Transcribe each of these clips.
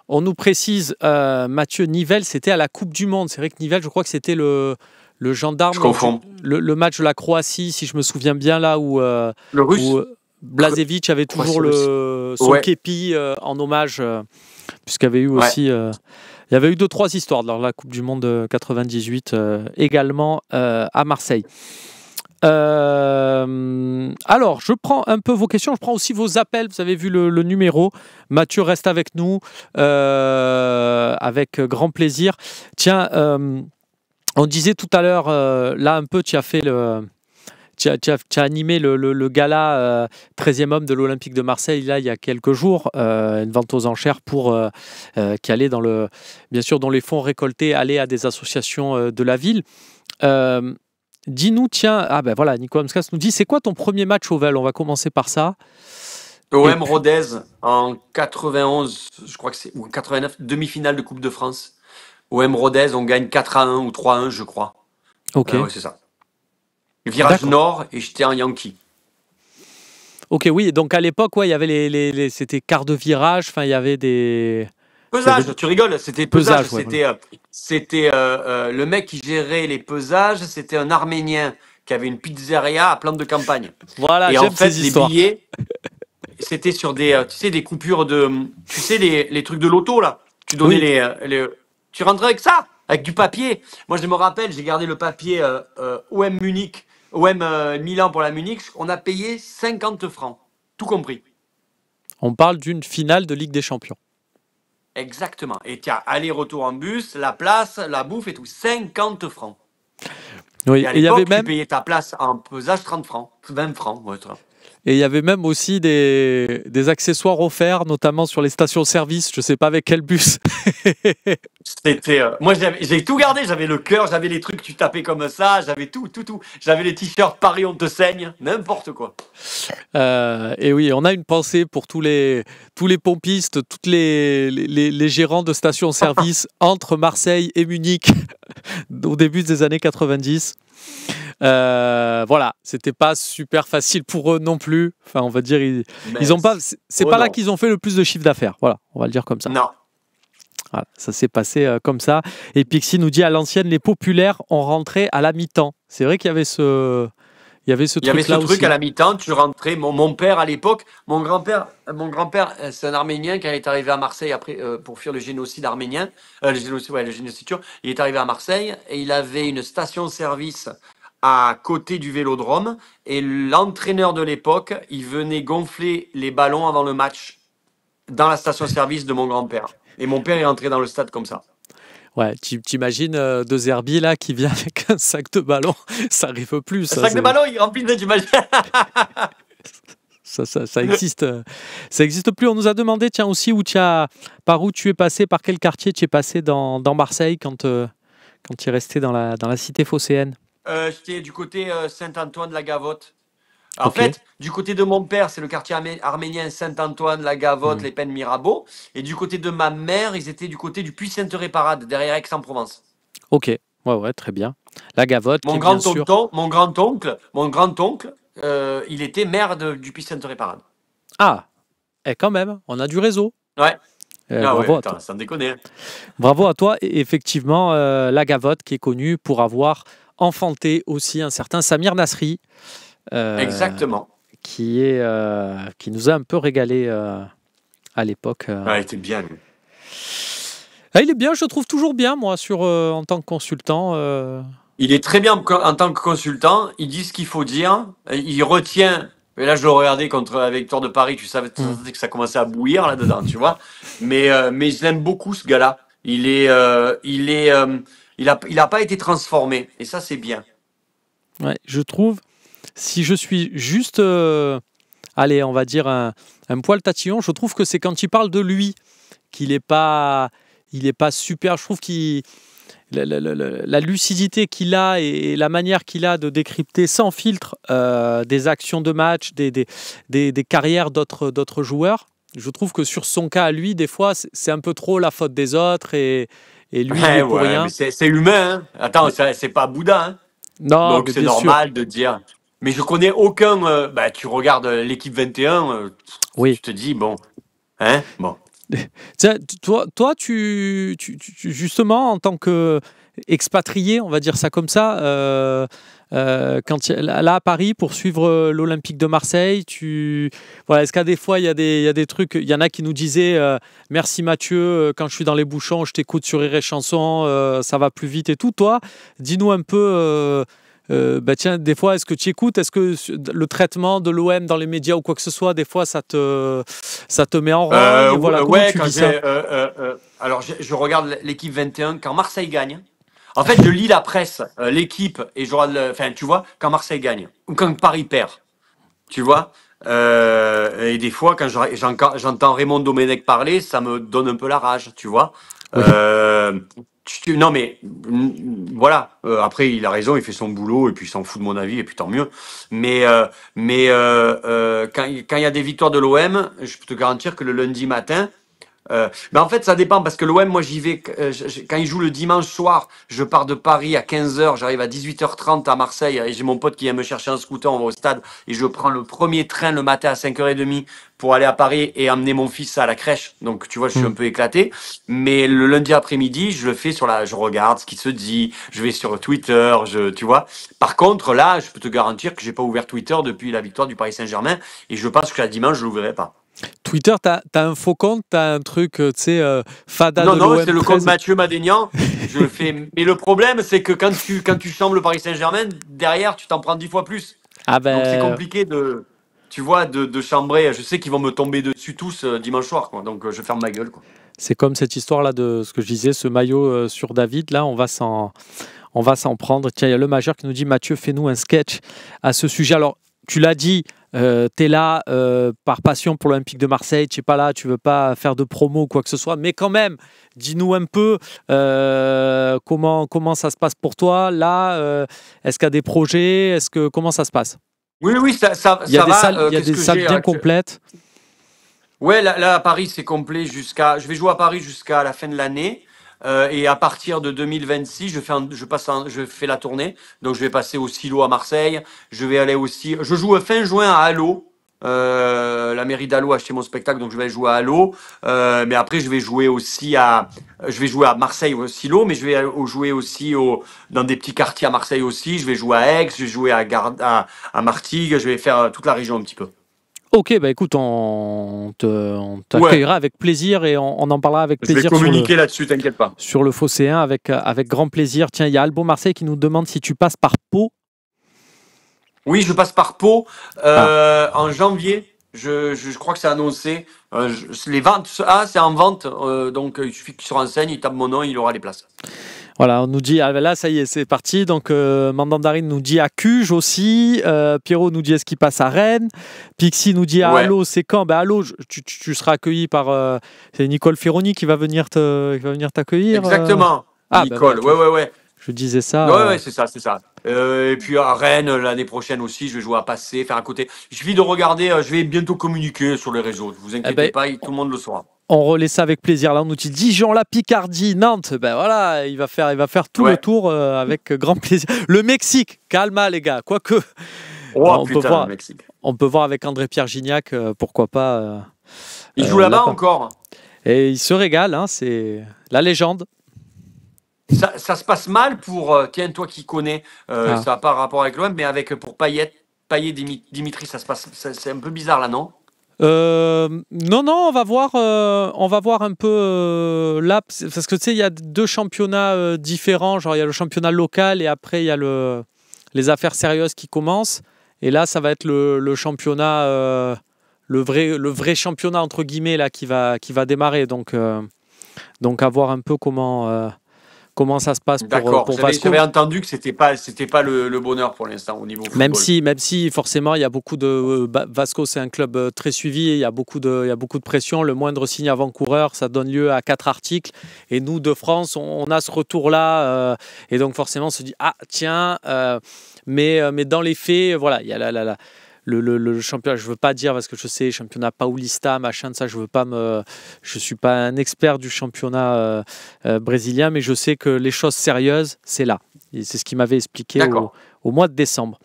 On nous précise, Mathieu, Nivelles, c'était à la Coupe du Monde. C'est vrai que Nivelles, je crois que c'était le gendarme. Je confonds. Le match de la Croatie, si je me souviens bien, là où, Le russe où Blažević avait toujours son képi en hommage, puisqu'il y avait eu aussi... il y avait eu 2-3 histoires lors de la Coupe du Monde 98, également à Marseille. Alors, je prends un peu vos questions, je prends aussi vos appels. Vous avez vu le numéro. Mathieu reste avec nous, avec grand plaisir. Tiens, on disait tout à l'heure, là un peu, tu as fait tu as animé le gala 13e homme de l'Olympique de Marseille là, il y a quelques jours, une vente aux enchères pour qui allait bien sûr, dont les fonds récoltés allaient à des associations de la ville. Dis-nous, tiens, voilà, Nico Amskas nous dit, c'est quoi ton premier match OVEL? On va commencer par ça. OM Rodez en 91, je crois que c'est, ou 89, demi-finale de Coupe de France. OM Rodez, on gagne 4-1 ou 3-1, je crois. Ok. Ouais, c'est ça. Le virage nord et j'étais en Yankee. Ok, oui, donc à l'époque, il y avait c'était quart de virage, enfin, il y avait des... Pesage, tu rigoles, c'était pesage. Ouais, c'était le mec qui gérait les pesages, c'était un Arménien qui avait une pizzeria à Plante de Campagne. Voilà, et en fait, les billets, c'était sur des coupures de, les trucs de loto là. Tu donnais tu rentrais avec ça, avec du papier. Moi, je me rappelle, j'ai gardé le papier OM Munich, OM Milan pour la Munich. On a payé 50 francs, tout compris. On parle d'une finale de Ligue des Champions. Exactement. Et tu as aller-retour en bus, la place, la bouffe et tout. 50 francs. Oui, et à l'époque, tu payais ta place en pesage 30 francs, 20 francs. Ouais, et il y avait même aussi des accessoires offerts, notamment sur les stations-service. Je ne sais pas avec quel bus. C'était. Moi, j'ai tout gardé. J'avais le cœur, j'avais les trucs que tu tapais comme ça, j'avais tout. J'avais les t-shirts Paris, on te saigne, n'importe quoi. Et oui, on a une pensée pour tous les pompistes, tous les gérants de stations-service entre Marseille et Munich au début des années 90. Voilà, c'était pas super facile pour eux non plus. Enfin, on va dire, ils ont pas. C'est pas là qu'ils ont fait le plus de chiffre d'affaires. Voilà, on va le dire comme ça. Non. Voilà, ça s'est passé comme ça. Et Pixie nous dit, à l'ancienne, les populaires ont rentré à la mi-temps. C'est vrai qu'il y avait ce. Il y avait ce truc à la mi-temps, tu rentrais. Mon père à l'époque, mon grand-père, c'est un Arménien qui est arrivé à Marseille après pour fuir le génocide arménien, le génocide turc. Il est arrivé à Marseille et il avait une station-service à côté du Vélodrome et l'entraîneur de l'époque, il venait gonfler les ballons avant le match dans la station-service de mon grand-père. Et mon père est rentré dans le stade comme ça. Ouais, t'imagines De Zerbi là qui vient avec un sac de ballons, ça arrive plus. Un sac de ballons, il remplit de, t'imagines? Ça existe plus. On nous a demandé, tiens aussi, par où tu es passé, par quel quartier tu es passé dans Marseille quand tu es resté dans la cité phocéenne. J'étais du côté Saint-Antoine-la-Gavotte. En fait, du côté de mon père, c'est le quartier arménien Saint-Antoine, la Gavotte, les Pennes Mirabeau. Et du côté de ma mère, ils étaient du côté du Puy-Sainte-Réparade, derrière Aix-en-Provence. Ok, ouais, très bien. La Gavotte. Mon grand-oncle, il était maire du Puy-Sainte-Réparade. Ah, quand même, on a du réseau. Ouais. Bravo à toi. Sans déconner. Bravo à toi. Et effectivement, la Gavotte qui est connue pour avoir enfanté aussi un certain Samir Nasri. Exactement. Qui nous a un peu régalé à l'époque. Il était bien, lui. Il est bien, je le trouve toujours bien, moi, en tant que consultant. Il est très bien en tant que consultant. Il dit ce qu'il faut dire. Il retient. Mais là, je le regardais contre la Victoire de Paris. Tu savais que ça commençait à bouillir là-dedans, tu vois. Mais je l'aime beaucoup, ce gars-là. Il a pas été transformé. Et ça, c'est bien. Ouais, je trouve. Si je suis juste, allez, on va dire un poil tatillon, je trouve que c'est quand il parle de lui qu'il n'est pas super. Je trouve la lucidité qu'il a et la manière qu'il a de décrypter sans filtre des actions de match, des carrières d'autres joueurs. Je trouve que sur son cas à lui, des fois, c'est un peu trop la faute des autres et lui, il est pour rien. C'est humain. Hein. Attends, c'est pas Bouddha. Hein. Non, donc c'est normal de dire. Mais je connais aucun. Tu regardes l'équipe 21, oui. Tu te dis bon, hein, bon. Tiens, toi justement, en tant qu'expatrié, on va dire ça comme ça, là à Paris, pour suivre l'Olympique de Marseille, voilà, est-ce qu'à des fois, il y a des trucs, il y en a qui nous disaient merci Mathieu, quand je suis dans les bouchons, je t'écoute sur Rire et Chanson, ça va plus vite et tout. Toi, dis-nous un peu... tiens, des fois, est-ce que tu écoutes? Est-ce que le traitement de l'OM dans les médias ou quoi que ce soit, des fois, ça te met en rogne? Voilà, comment Ouais, tu vis ça? alors je regarde l'équipe 21 quand Marseille gagne. En fait, je lis la presse, l'équipe, et je regarde, enfin, tu vois, quand Marseille gagne ou quand Paris perd, tu vois. Et des fois, quand j'entends Raymond Domenech parler, ça me donne un peu la rage, tu vois. Oui. Non mais voilà. Après, il a raison, il fait son boulot et puis il s'en fout de mon avis et puis tant mieux. Mais quand il y a des victoires de l'OM, je peux te garantir que le lundi matin. En fait, ça dépend parce que l'OM, moi, j'y vais quand il joue le dimanche soir. Je pars de Paris à 15h, j'arrive à 18h30 à Marseille et j'ai mon pote qui vient me chercher un scooter, on va au stade et je prends le premier train le matin à 5h30 pour aller à Paris et emmener mon fils à la crèche. Donc, tu vois, je suis un peu éclaté. Mais le lundi après-midi, je le fais je regarde ce qui se dit, je vais sur Twitter, tu vois. Par contre, là, je peux te garantir que j'ai pas ouvert Twitter depuis la victoire du Paris Saint-Germain et je pense que la dimanche, je l'ouvrirai pas. Twitter, t'as un faux compte, t'as un truc, tu sais, Fada Non, de non, l'OM c'est le compte 13. Mathieu Madénian. Je le fais. Mais le problème, c'est que quand tu chambres le Paris Saint-Germain, derrière, tu t'en prends 10 fois plus. Ah Donc c'est ben, compliqué tu vois, de chambrer. Je sais qu'ils vont me tomber dessus tous dimanche soir, quoi. Donc je ferme ma gueule, quoi. c'est comme cette histoire-là de ce que je disais, ce maillot sur David, là, on va s'en prendre. Tiens, il y a le majeur qui nous dit, Mathieu, fais-nous un sketch à ce sujet. Alors, tu l'as dit, tu es là par passion pour l'Olympique de Marseille, tu n'es pas là, tu veux pas faire de promo ou quoi que ce soit, mais quand même, dis-nous un peu comment ça se passe pour toi. Là, est-ce qu'il y a des projets? Comment ça se passe? Oui, oui, Il y a ça des va. salles, il y a Qu'est-ce des que salles j'ai bien complètes. Ouais, là, à Paris, c'est complet jusqu'à. Je vais jouer à Paris jusqu'à la fin de l'année. Et à partir de 2026, je fais la tournée. Donc, je vais passer au Silo à Marseille. Je vais aller aussi. Je joue fin juin à Allo. La mairie d'Allo a acheté mon spectacle, donc je vais jouer à Allo. Mais après, je vais jouer à Marseille au Silo, mais je vais jouer aussi dans des petits quartiers à Marseille aussi. Je vais jouer à Aix, je vais jouer à Martigues. Je vais faire toute la région un petit peu. Ok, bah écoute, on Ouais, t'accueillera avec plaisir et on en parlera avec je vais plaisir sur le, communiquer là-dessus, t'inquiète pas. sur le Phocéen avec grand plaisir. Tiens, il y a Albo Marseille qui nous demande si tu passes par Pau. Oui, je passe par Pau Ah, en janvier. Je crois que c'est annoncé. Les ventes, c'est en vente. Donc, il suffit qu'il se renseigne, il tape mon nom, il aura les places. voilà, on nous dit, ah ben là, ça y est, c'est parti. Donc, Mandandarine nous dit à Cuges aussi. Pierrot nous dit est-ce qu'il passe à Rennes. Pixie nous dit à Ouais, Allo, c'est quand? Ben Allo, tu seras accueilli par. C'est Nicole Ferroni qui va venir t'accueillir. exactement. Ah, ben voilà, Nicole, tu ouais, vois, ouais, ouais. je disais ça. Ouais, ouais, c'est ça, c'est ça. Et puis à Rennes, l'année prochaine aussi, je vais jouer à passer, faire à côté. Il suffit de regarder, je vais bientôt communiquer sur les réseaux. Ne vous Eh inquiétez ben, pas, tout le monde le saura. on relaie ça avec plaisir. Là, on nous dit Dijon, la Picardie, Nantes. Ben voilà, il va faire tout le Ouais. tour avec grand plaisir. Le Mexique, calma les gars. Quoique, Oh on peut putain, le voir, Mexique. on peut voir avec André-Pierre Gignac, pourquoi pas. Il joue Là, là-bas encore. et il se régale, hein, c'est la légende. Ça se passe mal pour, tiens, toi qui connais, Ah. ça n'a pas rapport avec l'OM, mais pour Payet, Dimitri, ça se passe, c'est un peu bizarre là, non? Non, non, on va voir un peu là, parce que tu sais, il y a deux championnats différents. Genre, il y a le championnat local et après, il y a les affaires sérieuses qui commencent. Et là, ça va être le championnat, le vrai championnat, entre guillemets, là, qui va démarrer. Donc à voir un peu comment ça se passe pour, D'accord. pour Vasco. J'avais entendu que c'était pas le bonheur pour l'instant au niveau Même football. si, même si forcément il y a beaucoup de Vasco, c'est un club très suivi, et il y a beaucoup de pression. Le moindre signe avant-coureur, ça donne lieu à 4 articles. Et nous de France, on a ce retour-là, et donc forcément on se dit ah tiens, mais dans les faits, voilà, il y a le championnat. Je veux pas dire parce que je sais championnat Paulista, machin de ça. Je suis pas un expert du championnat brésilien, mais je sais que les choses sérieuses, c'est là. Et c'est ce qu'il m'avait expliqué au D'accord. au mois de décembre.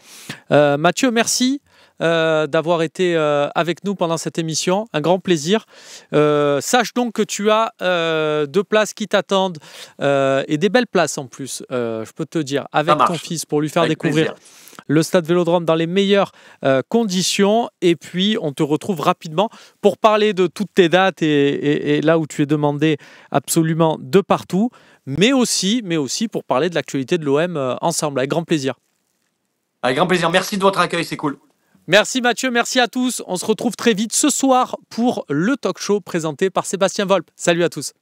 Mathieu, merci. d'avoir été avec nous pendant cette émission. Un grand plaisir. Sache donc que tu as 2 places qui t'attendent et des belles places en plus, je peux te dire, avec ton fils pour lui faire avec découvrir plaisir. le Stade Vélodrome dans les meilleures conditions. Et puis, on te retrouve rapidement pour parler de toutes tes dates et là où tu es demandé absolument de partout, mais aussi pour parler de l'actualité de l'OM ensemble, avec grand plaisir. Avec grand plaisir. Merci de votre accueil, c'est cool. Merci Mathieu, merci à tous. On se retrouve très vite ce soir pour le talk show présenté par Sébastien Volpe. Salut à tous.